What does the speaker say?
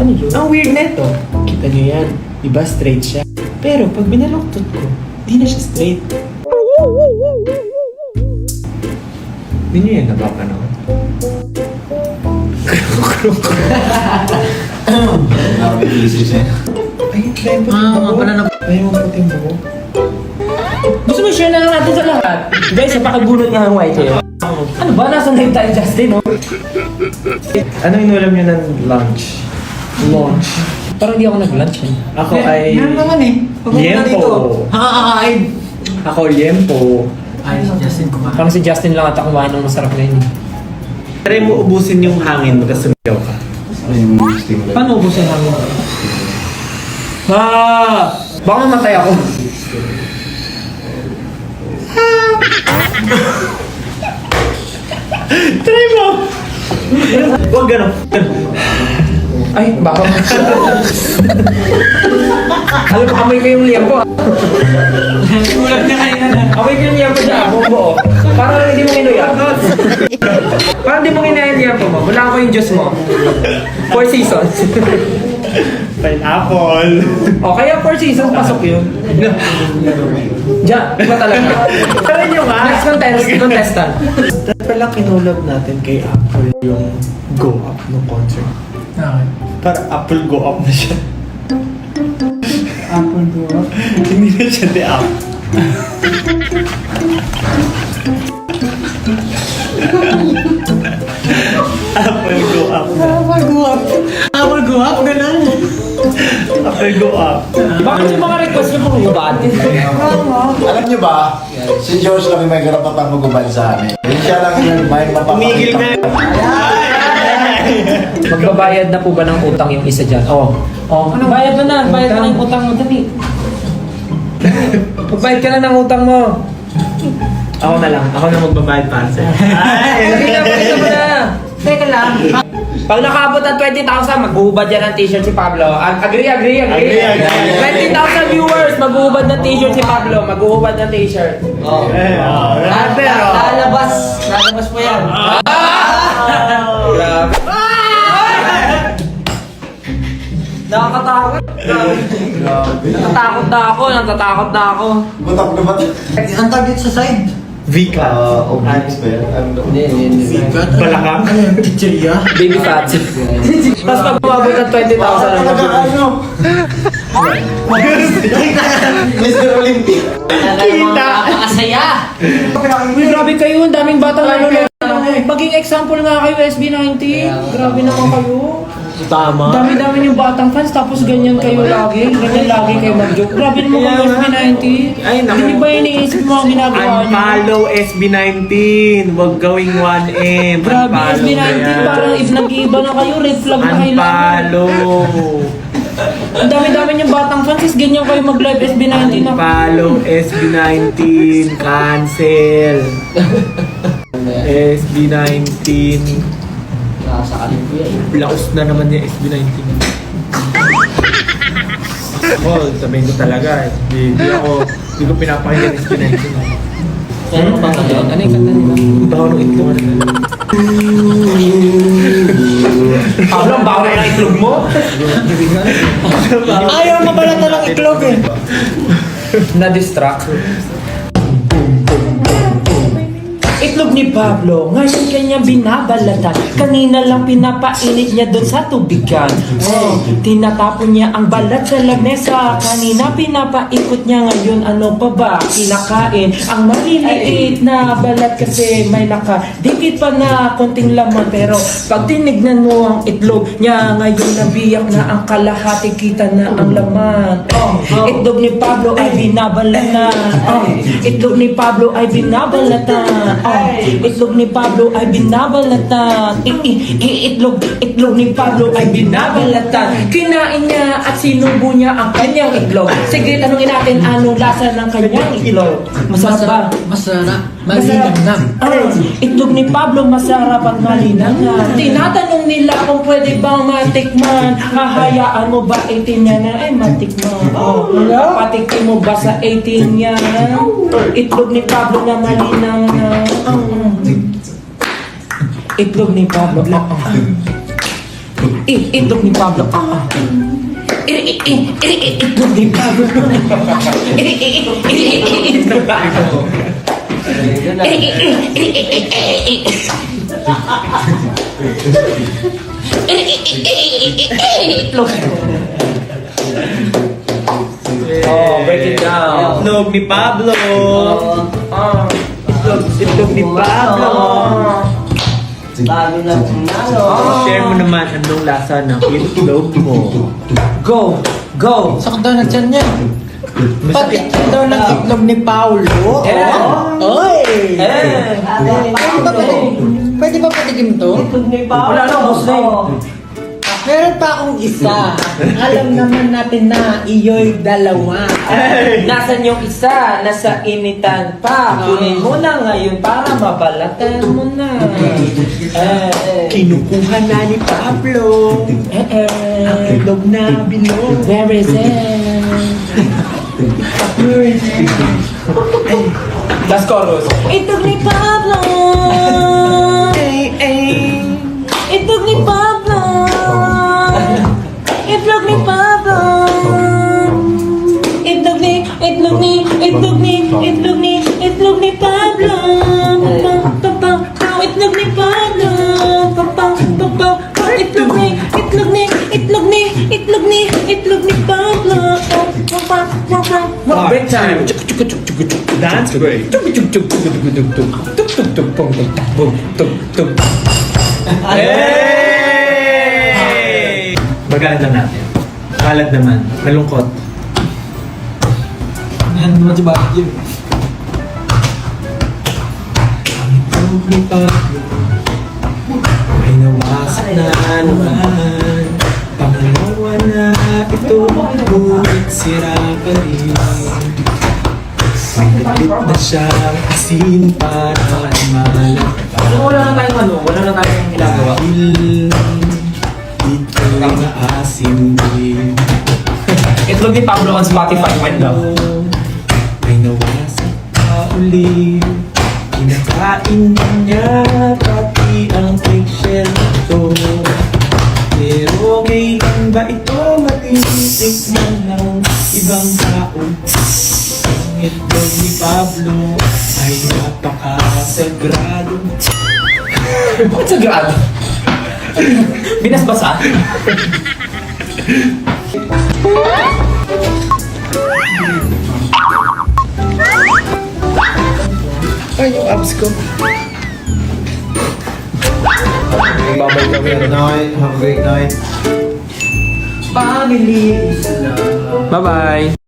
Ano yun? Ang weird neto. Kita nyo yan. Diba straight siya? Pero pag binaluktot ko, di na siya straight. Hindi nyo yan napapanood. Nakapag-iisip siya. Ay, may puting buko. Gusto mo share na lang natin sa lahat? Guys, napakabunot nga ang white hair. Ano ba? Nasa live tayo, Justin, no? Ano inulam nyo ng lunch? Lunch. Parang hindi ako nag-lunch, eh. Ako ay... Meron naman eh. Liempo. Nakakakain. Ako liempo. Ay, si Justin kumain. Parang si Justin lang at kumain ng masarap na yun. Try mo ubusin yung hangin magka sumigaw ka. Paano ubusin hangin? Baka mamatay ako. Try mo! Huwag gano'n. Ay, baka alam mo, amoy ko yung liempo. Ulam niya kanina na. Amoy ko yung liempo dyan, buong buo. Parang hindi mo kinuya. Parang hindi mo kinaya yung liempo mo. Wala ko yung juice mo. 4 seasons. Pineapple. O, kaya 4 seasons, pasok yun. Diyan, iba talaga. Try nyo nga. Next contestant. Dapat pala kinulab natin kay Apple yung Go Up ng concert. Okay. Para Apple Go Up na siya. Apple go up. Hindi na siya di up. Apple Go Up na. Apple go up. Apple go up, ganun. Apple Go Up. Bakit yung mga request nyo mga hubad? Alam niyo ba, si George lang yung may karapatang magubad sa amin. Hindi siya lang yung may Tumigil mapapakita. na. Magbabayad na po ba ng utang yung isa dyan? Oo. Bayad mo na. Bayad mo na yung utang mo. Dali. Magbayad ka na ng utang mo. Ako na lang. Ako na magbabayad para sa'yo. Dali na, pakita mo na. Teka lang. Pag nakaabot ng 20,000, maghuhubad yan ng t-shirt si Pablo. Agree. Agree. 20,000 viewers, maghuhubad ng t-shirt si Pablo. Maghuhubad ng t-shirt. Pero, lalabas po yan. Grabe. Nakakatakot. Natatakot na ako. Butak na ba't? Ang target sa side. Vika. Obliques ba yan? Ano? Balakang. Chichirya. Baby fat. Tapos pag umabot ng 20,000 ang Ano? Mr. Olympic. Kita. Nakakasaya. Uy, grabe kayo. Ang daming batang nanonood. Maging example nga kayo, SB19. Grabe naman kayo. Tama. Dami-dami yung batang fans, tapos ganyan kayo lagi. Ganyan lagi kayo mag-joke. Grabe naman kayo, SB19. Ay, naku. Hindi ba iniisip mo ang ginagawa niyo? Unfollow SB19. Huwag gawing 1M. Grabe, Unfollow SB19. na yan. Parang if nag-iiba na kayo, red flag na kayo. Unfollow. Ang dami-dami yung batang fans, is ganyan kayo mag-live SB19 na. Unfollow SB19. Cancel. SB19. Nakasakalin ko yan. Laos na naman yung SB19. Ako, sabihin ko talaga. Hindi ko pinapakinggan SB19. Ano ba kanta yun? Ano yung kanta nila? Ang baho ng itlog. Pablo, ang baho na ng itlog mo? Ayaw mabalatan ng itlog eh. Na-distract. Itlog ni Pablo, ngayon kanya binabalatan. Kanina lang pinapainit niya doon sa tubigan. Tinatapon niya ang balat sa lamesa. Kanina pinapaikot niya, ngayon ano pa ba kinakain? Ang maliliit na balat kasi may nakadikit pa na konting laman. Pero pag tinignan mo ang itlog niya, ngayon nabiyak na ang kalahati, kita na ang laman. Itlog ni Pablo ay binabalatan. Itlog ni Pablo ay binabalatan. Itlog ni Pablo ay binabalatan. Itlog ni Pablo ay binabalatan. Kinain niya at sinubo niya ang kanyang itlog. Sige, tanungin natin anong lasa ng kanyang itlog. Masarap ba? Masarap. Masarap. Itlog ni Pablo masarap at malinamnam. Tinatanong nila kung pwede bang matikman. Hahayaan mo ba 18 niya na ay matikman? Patikin mo ba sa 18 niya? Itlog ni Pablo na malinamnam. Itlog ni Pablo. Itlog ni Pablo. Itlog ni Pablo. Itlog. Oh, break it down. Itlog ni Pablo. Oh. Itlog ni Pablo. Bago na pinalo. Share mo naman anong lasa ng itlog mo. Go! Go! Sakit daw na dyan niya. Pati daw ng itlog ni Paulo. Yeah. Oy! Eh! Pwede ba patikim to? Wala na, boss na yun. Meron pa akong isa. Alam naman natin na iyo'y dalawa. Nasaan yung isa? Nasa initan pa. Kunin mo na ngayon para mabalatan mo na. Kinukuha na ni Pablo ang itlog na bilog. Where is it? Last chorus. Itlog ni Pablo. Itlog ni Pablo. Itlog ni Pablo. Itlog ni Pablo. Itlog ni Pablo. Itlog ni Pablo. Break time. Dance break. Hey! Maganda natin. Kalat naman. Malungkot. Ano naman si Bakit yun? Itlog ni Pablo ay nawasak na naman. Pangalawa na ito, ngunit sira pa rin. Pagkakit na siyang asin para malat. Wala na tayong wala na tayong ginagawa. Dahil ito na asin din. Itlog ni Pablo on Spotify when daw. Ay nawasak pa uli. Kinakain niya pati ang eggshell ito. Pero kailan ba ito matitikman ng ibang tao? Ang itlog ni Pablo ay napakasagrado. Bakit sa grado? Binasbasa? Ay, yung abs ko. Babay kami. Good night. Have a great night. Family. Bye-bye!